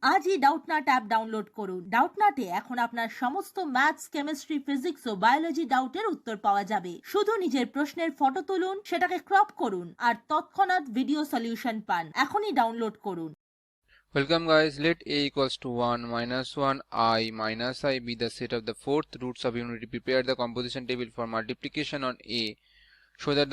আজই Doubtnut app download করুন। ডাউটনাটে এখন আপনার সমস্ত ম্যাথস, কেমিস্ট্রি, ফিজিক্স ও বায়োলজি ডাউটের উত্তর পাওয়া যাবে। শুধু নিজের প্রশ্নের ফটো তুলুন, সেটাকে ক্রপ করুন আর তৎক্ষণাৎ ভিডিও সলিউশন পান। এখনই ডাউনলোড করুন। Welcome guys, let a equals to 1 minus 1 I minus I be the set of the fourth roots of unity. Prepare the composition table for multiplication on A. Show that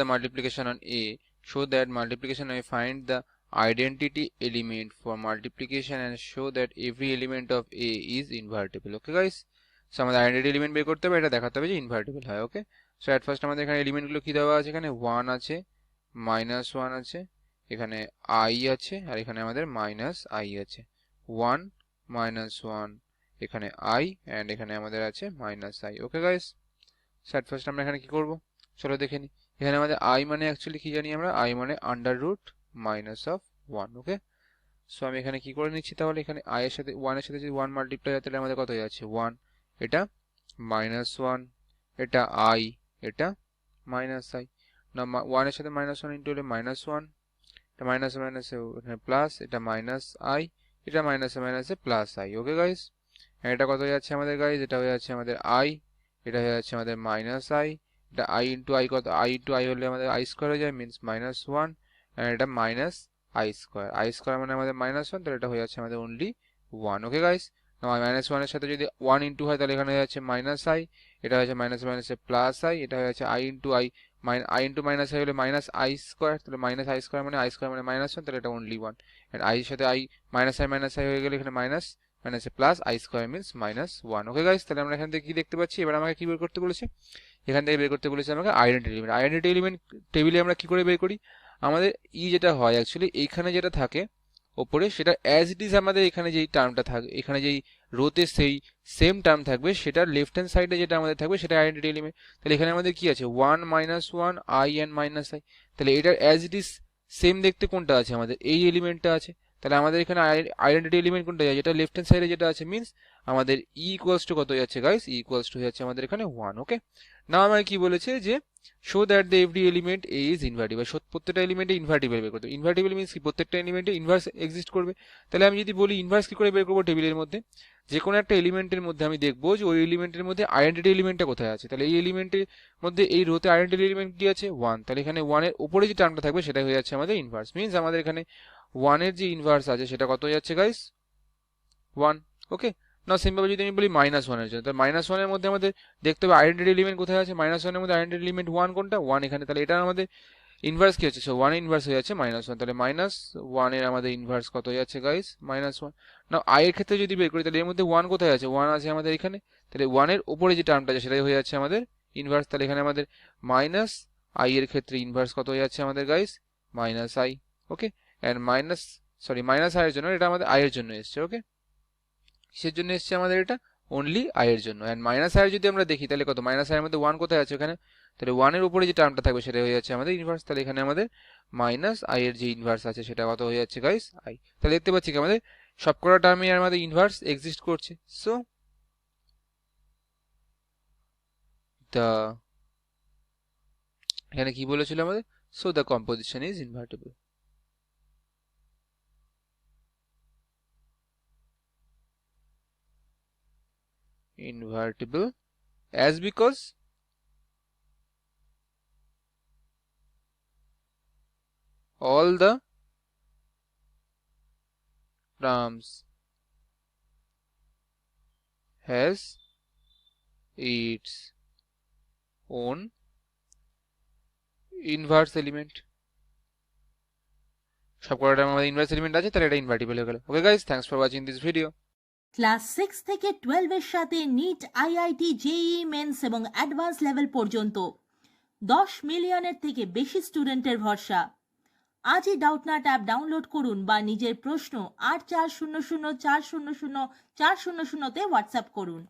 multiplication I find the identity element for multiplication and show that every element of A is invertible. Okay guys, so আমাদের identity element বের করতে হবে, এটা দেখাতে হবে যে invertible হয়। ওকে, so at first আমাদের এখানে এলিমেন্টগুলো কি দেওয়া আছে, এখানে 1 আছে, -1 আছে, এখানে I আছে, আর এখানে আমাদের -I আছে। 1 -1, এখানে I এন্ড এখানে আমাদের আছে -I। Okay guys, so at first আমরা এখানে কি করব, চলো দেখে নিই। এখানে আমাদের I মানে অ্যাকচুয়ালি কি জানি আমরা, I মানে √-1। ওকে, সো আমি এখানে কি করে নিচ্ছি, তাহলে এখানে I এর সাথে 1 এর সাথে যদি 1 মাল্টিপ্লাই হয় তাহলে আমাদের কত হয়ে যাচ্ছে 1, এটা -1, এটা I, এটা -I। না 1 এর সাথে -1 ইনটু হলে -1, এটা মাইনাস মাইনাসে এখানে প্লাস, এটা -I, এটা মাইনাসে প্লাস I। ওকে গাইস, এটা কত হয়ে যাচ্ছে আমাদের গাইস, এটা হয়ে যাচ্ছে আমাদের I, এটা হয়ে যাচ্ছে আমাদের -I, এটা I ইনটু I কত, I ইনটু I হলে আমাদের I স্কয়ার হয়ে যায়, মিন্স -1, আর এটা -I স্কয়ার, I স্কয়ার মানে আমাদের -1, তাহলে এটা হয়ে যাচ্ছে আমাদের অনলি 1। ওকে গাইস, -1 এর সাথে যদি 1 ইনটু হয় তাহলে এখানে হয়ে যাচ্ছে -I, এটা হয়ে যাচ্ছে মাইনাসে প্লাস I, এটা হয়ে যাচ্ছে I into I, I into -I হলে -I স্কয়ার, তাহলে -I স্কয়ার মানে I স্কয়ার মানে -1, তাহলে এটা অনলি 1। এন্ড I এর সাথে I -I হয়ে গেলে এখানে মাইনাসে plus I square means -1। Okay guys, তাহলে আমরা এখান থেকে কি দেখতে পাচ্ছি, এবার আমাকে কি বের করতে বলেছে, এখান থেকে বের করতে বলেছে আমাকে আইডেন্টিটি এলিমেন্ট। আইডেন্টিটি এলিমেন্ট টেবিলে আমরা কি করে বের করি, আমাদের যেটা হয় অ্যাকচুয়ালি এইখানে যেটা থাকে ওপরে, সেটা অ্যাজ ইট ইজ আমাদের এখানে যেই টার্মটা থাকবে, এখানে যেই রোতে সেই সেম টার্ম থাকবে, সেটার লেফট হ্যান্ড সাইডে যেটা আমাদের থাকবে সেটা আইডেন্টিটি এলিমেন্ট। তাহলে এখানে আমাদের কি আছে 1 -1 I এন্ড -I, তাহলে এটার অ্যাজ ইট ইজ সেম দেখতে কোনটা আছে, আমাদের এই এলিমেন্টটা আছে। তাহলে আমাদের এখানে আইডেন্টিটি এলিমেন্ট কোনটা যায়, যেটা লেফট হ্যান্ড সাইডে যেটা আছে, মিন্স আমাদের ইকুয়ালস টু কত যাচ্ছে গাইস, ইকুয়ালস টু যাচ্ছে আমাদের এখানে 1। ওকে, না আমাকে কি বলেছে যে show that the every element A is invertible, প্রত্যেকটা এলিমেন্টে ইনভার্টিবল বের করতে হবে। ইনভার্টিবল মিন্স কি, প্রত্যেকটা এলিমেন্টে ইনভার্স এক্সিস্ট করবে। তাহলে আমি যদি বলি ইনভার্স কি করে বের করবো, টেবিলের মধ্যে যে কোনো একটা এলিমেন্টের মধ্যে আমি দেখবো যে ওই এলিমেন্টের মধ্যে আইডেন্টিটি এলিমেন্টটা কোথায় আছে। তাহলে এই এলিমেন্টের মধ্যে এই রোতে আইডেন্টিটি এলিমেন্ট কি আছে 1, তাহলে এখানে 1 এর উপরে যে টার্মটা থাকবে সেটা হয়ে যাচ্ছে আমাদের ইনভার্স, মিন্স আমাদের এখানে 1 এর যে ইনভার্স আছে সেটা কত হয়ে যাচ্ছে গাইস 1। ওকে, না সিম্পল যদি আমি বলি -1 এর জন্য, তাহলে -1 এর মধ্যে আমাদের দেখতে হবে আইডেন্টিটি এলিমেন্ট কোথায় আছে, -1 এর মধ্যে আইডেন্টিটি এলিমেন্ট 1 কোনটা, 1 এখানে। তাহলে এটা আমাদের ইনভার্স কি হচ্ছে, সো 1 এর ইনভার্স হয়ে যাচ্ছে -1, তাহলে -1 এর আমাদের ইনভার্স কত হয়ে যাচ্ছে গাইস 1। না I এর ক্ষেত্রে যদি বের করি তাহলে এর মধ্যে 1 কোথায় আছে, 1 আছে আমাদের এখানে, তাহলে 1 এর উপরে যে টার্মটা আছে সেটাই হয়ে যাচ্ছে আমাদের ইনভার্স। তাহলে এখানে আমাদের -I এর ক্ষেত্রে ইনভার্স কত হয়ে যাচ্ছে আমাদের guys -I। Okay, and -I এর জন্য, এটা আমাদের I এর জন্য এসেছে। ওকে, কিসের জন্য এসেছে আমাদের এটা, অনলি I এর জন্য। এন্ড -I যদি আমরা দেখি তাহলে কত, -I এর মধ্যে 1 কোথায় আছে এখানে, তাহলে 1 এর উপরে যে টার্মটা থাকবে সেটা হয়ে যাচ্ছে আমাদের ইনভার্স। তাহলে এখানে আমাদের -I এর যে ইনভার্স আছে সেটা কত হয়ে যাচ্ছে গাইস I। তাহলে দেখতে পাচ্ছি কি আমাদের সবকটা টার্মে আমাদের ইনভার্স এক্সিস্ট করছে। সো দা এখানে কি বলেছিল আমাদের, so the composition is invertible. Invertible as because all the terms has its own inverse element। সবকটা আমাদের ইনভার্স এলিমেন্ট আছে, তাহলে এটা ইনভার্টিবল হয়ে গেল। Okay guys, thanks for watching this video. Class 6 থেকে 12 এর সাথে নিট, IIT, JEE মেন্স এবং অ্যাডভান্স লেভেল পর্যন্ত 10 মিলিয়নের থেকে বেশি স্টুডেন্টের ভরসা। আজই ডাউটনাট অ্যাপ ডাউনলোড করুন বা নিজের প্রশ্ন 8400400400 তে হোয়াটসঅ্যাপ করুন।